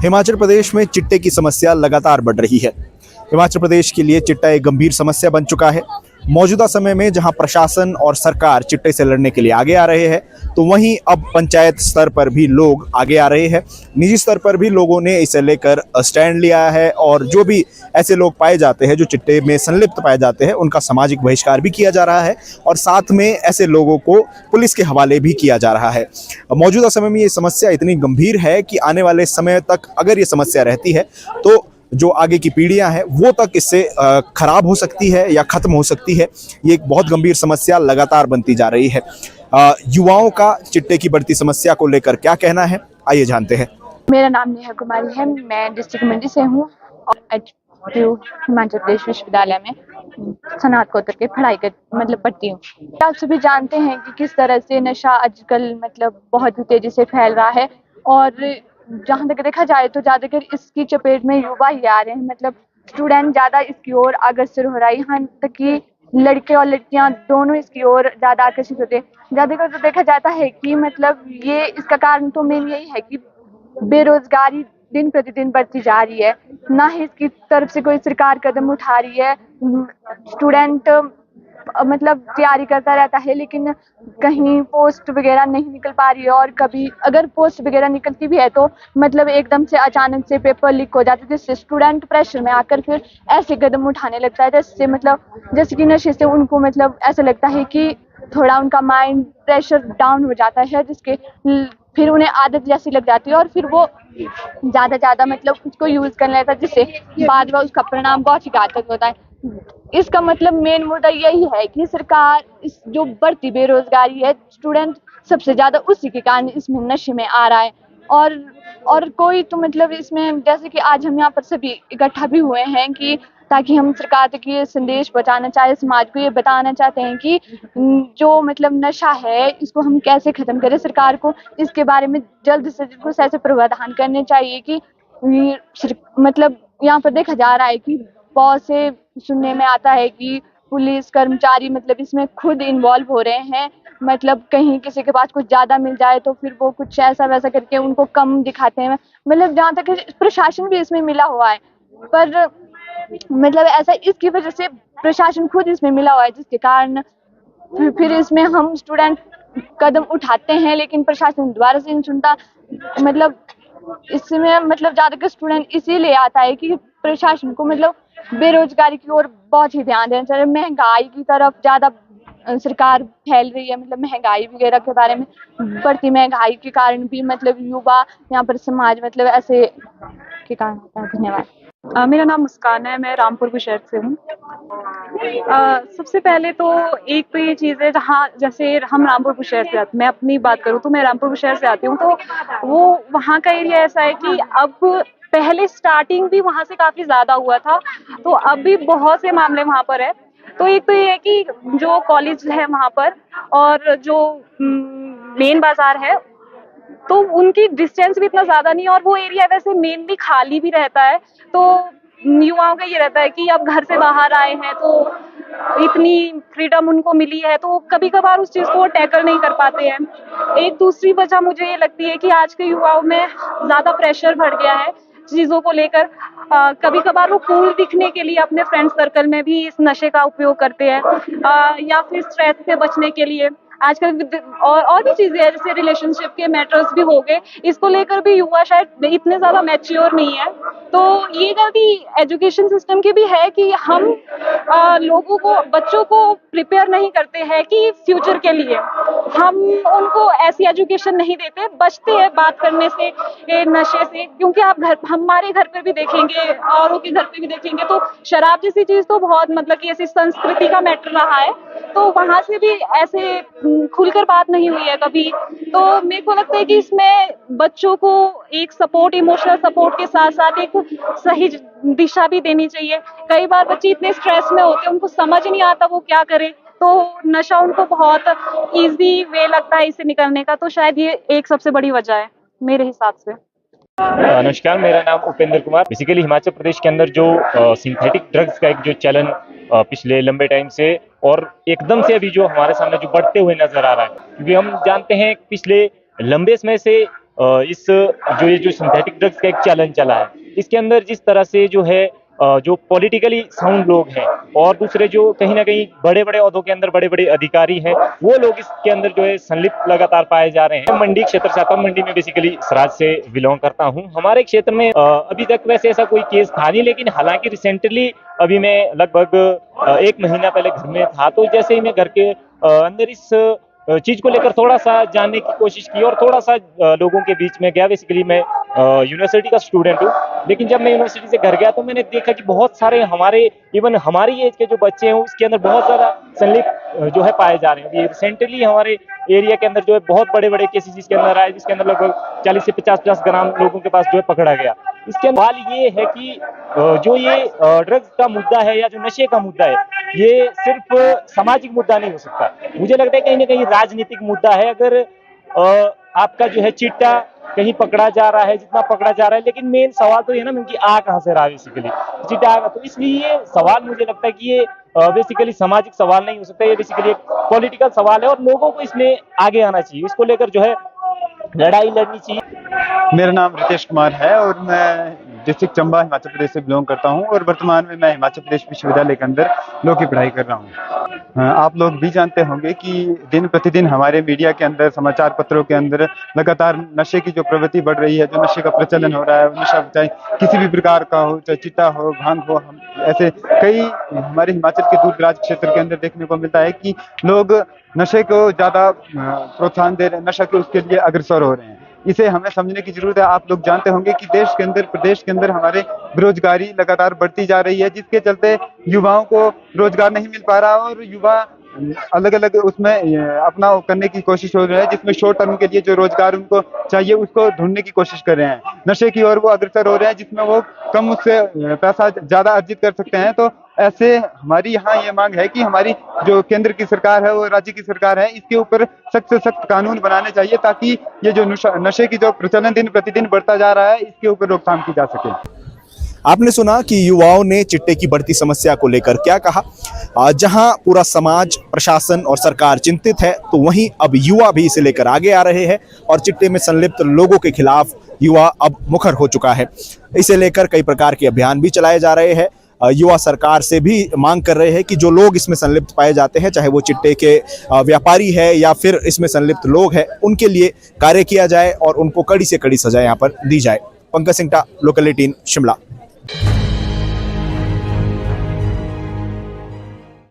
हिमाचल प्रदेश में चिट्टे की समस्या लगातार बढ़ रही है। हिमाचल प्रदेश के लिए चिट्टा एक गंभीर समस्या बन चुका है। मौजूदा समय में जहां प्रशासन और सरकार चिट्टे से लड़ने के लिए आगे आ रहे हैं, तो वहीं अब पंचायत स्तर पर भी लोग आगे आ रहे हैं। निजी स्तर पर भी लोगों ने इसे लेकर स्टैंड लिया है और जो भी ऐसे लोग पाए जाते हैं जो चिट्टे में संलिप्त पाए जाते हैं, उनका सामाजिक बहिष्कार भी किया जा रहा है और साथ में ऐसे लोगों को पुलिस के हवाले भी किया जा रहा है। मौजूदा समय में ये समस्या इतनी गंभीर है कि आने वाले समय तक अगर ये समस्या रहती है तो जो आगे की पीढ़ियां हैं वो तक इससे खराब हो सकती है या खत्म हो सकती है। ये एक बहुत गंभीर समस्या लगातार बनती जा रही है। युवाओं का चिट्टे की बढ़ती समस्या को लेकर क्या कहना है, आइए जानते हैं। मेरा नाम नेहा कुमारी है। मैं डिस्ट्रिक्ट मंडी से हूँ और हिमाचल प्रदेश विश्वविद्यालय में स्नातकोत्तर के पढ़ाई कर पढ़ती हूँ। आप सभी जानते हैं कि किस तरह से नशा आजकल बहुत ही तेजी से फैल रहा है और जहाँ तक देखा जाए तो ज़्यादातर इसकी चपेट में युवा ही आ रहे हैं। स्टूडेंट ज़्यादा इसकी ओर अग्रसर हो रहा है, यहाँ तक कि लड़के और लड़कियां दोनों इसकी ओर ज़्यादा आकर्षित होते हैं। ज़्यादातर तो देखा जाता है कि ये इसका कारण तो मेन यही है कि बेरोजगारी दिन प्रतिदिन बढ़ती जा रही है, ना ही इसकी तरफ से कोई सरकार कदम उठा रही है। स्टूडेंट तैयारी करता रहता है लेकिन कहीं पोस्ट वगैरह नहीं निकल पा रही है और कभी अगर पोस्ट वगैरह निकलती भी है तो एकदम से अचानक से पेपर लीक हो जाता है, जिससे स्टूडेंट प्रेशर में आकर फिर ऐसे कदम उठाने लगता है जैसे जैसे कि नशे से उनको ऐसा लगता है कि थोड़ा उनका माइंड प्रेशर डाउन हो जाता है, जिसके फिर उन्हें आदत जैसी लग जाती है और फिर वो ज़्यादा उसको यूज़ करने लगता है, जिससे बाद में उसका परिणाम बहुत ही घातक होता है। इसका मेन मुद्दा यही है कि सरकार इस जो बढ़ती बेरोजगारी है, स्टूडेंट सबसे ज़्यादा उसी के कारण इसमें नशे में आ रहा है और कोई तो इसमें जैसे कि आज हम यहाँ पर सभी इकट्ठा भी हुए हैं कि ताकि हम सरकार तक ये संदेश पहुँचाना चाहे, समाज को ये बताना चाहते हैं कि जो नशा है इसको हम कैसे ख़त्म करें। सरकार को इसके बारे में जल्द से जल्द कुछ ऐसे प्रावधान करने चाहिए कि यहाँ पर देखा जा रहा है कि बहुत से सुनने में आता है कि पुलिस कर्मचारी इसमें खुद इन्वॉल्व हो रहे हैं। कहीं किसी के पास कुछ ज़्यादा मिल जाए तो फिर वो कुछ ऐसा वैसा करके उनको कम दिखाते हैं। जहाँ तक प्रशासन भी इसमें मिला हुआ है, पर ऐसा इसकी वजह से प्रशासन खुद इसमें मिला हुआ है, जिसके कारण फिर इसमें हम स्टूडेंट कदम उठाते हैं लेकिन प्रशासन दोबारा से नहीं सुनता। इसमें ज़्यादातर स्टूडेंट इसीलिए आता है कि प्रशासन को बेरोजगारी की ओर बहुत ही ध्यान देना चाहिए। महंगाई की तरफ ज़्यादा सरकार फैल रही है, महंगाई वगैरह के बारे में, बढ़ती महंगाई के कारण भी युवा यहाँ पर समाज ऐसे के कारण होता है। धन्यवाद। मेरा नाम मुस्कान है, मैं रामपुर शहर से हूँ। सबसे पहले तो एक तो ये चीज़ है, जहाँ जैसे हम रामपुर शहर से आते, मैं अपनी बात करूँ तो मैं रामपुर शहर से आती हूँ, तो वो वहाँ का एरिया ऐसा है कि अब पहले स्टार्टिंग भी वहाँ से काफ़ी ज़्यादा हुआ था, तो अब भी बहुत से मामले वहाँ पर है। तो एक तो ये है कि जो कॉलेज है वहाँ पर और जो मेन बाज़ार है तो उनकी डिस्टेंस भी इतना ज़्यादा नहीं है और वो एरिया वैसे मेनली खाली भी रहता है। तो युवाओं का ये रहता है कि अब घर से बाहर आए हैं तो इतनी फ्रीडम उनको मिली है, तो कभी कभार उस चीज़ को टैकल नहीं कर पाते हैं। एक दूसरी वजह मुझे ये लगती है कि आज के युवाओं में ज़्यादा प्रेशर बढ़ गया है चीज़ों को लेकर। कभी कभार वो कूल दिखने के लिए अपने फ्रेंड सर्कल में भी इस नशे का उपयोग करते हैं, या फिर स्ट्रेस से बचने के लिए आजकल और भी चीज़ें हैं, जैसे रिलेशनशिप के मैटर्स भी हो गए, इसको लेकर भी युवा शायद इतने ज़्यादा मैच्योर नहीं है। तो ये गलती एजुकेशन सिस्टम की भी है कि हम लोगों को, बच्चों को प्रिपेयर नहीं करते हैं कि फ्यूचर के लिए हम उनको ऐसी एजुकेशन नहीं देते, बचते हैं बात करने से नशे से। क्योंकि आप हमारे घर पर भी देखेंगे, औरों के घर पे भी देखेंगे, तो शराब जैसी चीज़ तो बहुत कि ऐसी संस्कृति का मैटर रहा है, तो वहाँ से भी ऐसे खुलकर बात नहीं हुई है कभी। तो मेरे को लगता है कि इसमें बच्चों को एक सपोर्ट, इमोशनल सपोर्ट के साथ साथ एक सही दिशा भी देनी चाहिए। कई बार बच्चे इतने स्ट्रेस में होते हैं, उनको समझ नहीं आता वो क्या करे, तो नशा उनको बहुत इजी वे लगता है इससे निकलने का। तो शायद ये एक सबसे बड़ी वजह है मेरे हिसाब से। नमस्कार, मेरा नाम उपेंद्र कुमार। बेसिकली हिमाचल प्रदेश के अंदर जो सिंथेटिक ड्रग्स का एक जो चलन पिछले लंबे टाइम से और एकदम से अभी जो हमारे सामने जो बढ़ते हुए नजर आ रहा है, क्योंकि हम जानते हैं पिछले लंबे समय से इस जो सिंथेटिक ड्रग्स का एक चलन चला है, इसके अंदर जिस तरह से जो है जो पॉलिटिकली साउंड लोग हैं और दूसरे जो कहीं ना कहीं बड़े बड़े ओहदों के अंदर बड़े बड़े अधिकारी हैं, वो लोग इसके अंदर जो है संलिप्त लगातार पाए जा रहे हैं। मंडी क्षेत्र से आता हूं, मंडी में बेसिकली सराज से बिलोंग करता हूं। हमारे क्षेत्र में अभी तक वैसे ऐसा कोई केस था नहीं, लेकिन हालांकि रिसेंटली अभी मैं लगभग 1 महीना पहले घर में था, तो जैसे ही मैं घर के अंदर इस चीज को लेकर थोड़ा सा जानने की कोशिश की और थोड़ा सा लोगों के बीच में गया। बेसिकली मैं यूनिवर्सिटी का स्टूडेंट हूँ, लेकिन जब मैं यूनिवर्सिटी से घर गया तो मैंने देखा कि बहुत सारे इवन हमारी एज के जो बच्चे हैं उसके अंदर बहुत ज्यादा संलिप्त जो है पाए जा रहे हैं। अभी रिसेंटली हमारे एरिया के अंदर जो है बहुत बड़े बड़े केसेस इसके अंदर आए, जिसके अंदर लगभग 40 से 50 ग्राम लोगों के पास जो है पकड़ा गया। इसके सवाल ये है कि जो ये ड्रग्स का मुद्दा है या जो नशे का मुद्दा है, ये सिर्फ सामाजिक मुद्दा नहीं हो सकता। मुझे लगता है कहीं ना कहीं राजनीतिक मुद्दा है। अगर आपका जो है चिट्टा कहीं पकड़ा जा रहा है, जितना पकड़ा जा रहा है, लेकिन मेन सवाल तो ये ना कि आ कहां से रहा है बेसिकली चिट्टा आएगा। तो इसलिए ये सवाल मुझे लगता है कि ये बेसिकली सामाजिक सवाल नहीं हो सकता, ये बेसिकली एक पॉलिटिकल सवाल है और लोगों को इसमें आगे आना चाहिए, इसको लेकर जो है लड़ाई लड़नी चाहिए। मेरा नाम रितेश कुमार है और मैं डिस्ट्रिक्ट चंबा हिमाचल प्रदेश से बिलोंग करता हूं और वर्तमान में मैं हिमाचल प्रदेश विश्वविद्यालय के अंदर लॉ की पढ़ाई कर रहा हूं। आप लोग भी जानते होंगे कि दिन प्रतिदिन हमारे मीडिया के अंदर, समाचार पत्रों के अंदर लगातार नशे की जो प्रवृत्ति बढ़ रही है, जो नशे का प्रचलन हो रहा है, नशा चाहे किसी भी प्रकार का हो, चाहे चिट्टा हो, भांग हो, ऐसे कई हमारे हिमाचल के दूर दराज क्षेत्र के अंदर देखने को मिलता है कि लोग नशे को ज्यादा प्रोत्साहन दे रहे हैं, नशा के उसके लिए अग्रसर हो रहे हैं। इसे हमें समझने की जरूरत है। आप लोग जानते होंगे कि देश के अंदर, प्रदेश के अंदर हमारे बेरोजगारी लगातार बढ़ती जा रही है, जिसके चलते युवाओं को रोजगार नहीं मिल पा रहा और युवा अलग अलग उसमें अपना करने की कोशिश हो रहा है, जिसमें शॉर्ट टर्म के लिए जो रोजगार उनको चाहिए उसको ढूंढने की कोशिश कर रहे हैं। नशे की ओर वो अग्रसर हो रहे हैं, जिसमें वो कम उससे पैसा ज्यादा अर्जित कर सकते हैं। तो ऐसे हमारी यहाँ ये मांग है कि हमारी जो केंद्र की सरकार है, वो राज्य की सरकार है, इसके ऊपर सख्त से सख्त कानून बनाने चाहिए ताकि ये जो नशे की जो प्रचलन दिन प्रतिदिन बढ़ता जा रहा है, इसके ऊपर रोकथाम की जा सके। आपने सुना कि युवाओं ने चिट्टे की बढ़ती समस्या को लेकर क्या कहा। जहां पूरा समाज, प्रशासन और सरकार चिंतित है, तो वहीं अब युवा भी इसे लेकर आगे आ रहे हैं और चिट्टे में संलिप्त लोगों के खिलाफ युवा अब मुखर हो चुका है। इसे लेकर कई प्रकार के अभियान भी चलाए जा रहे हैं। युवा सरकार से भी मांग कर रहे हैं कि जो लोग इसमें संलिप्त पाए जाते हैं, चाहे वो चिट्टे के व्यापारी है या फिर इसमें संलिप्त लोग हैं, उनके लिए कार्य किया जाए और उनको कड़ी से कड़ी सजा यहाँ पर दी जाए। पंकज सिंगटा, लोकल 18 शिमला।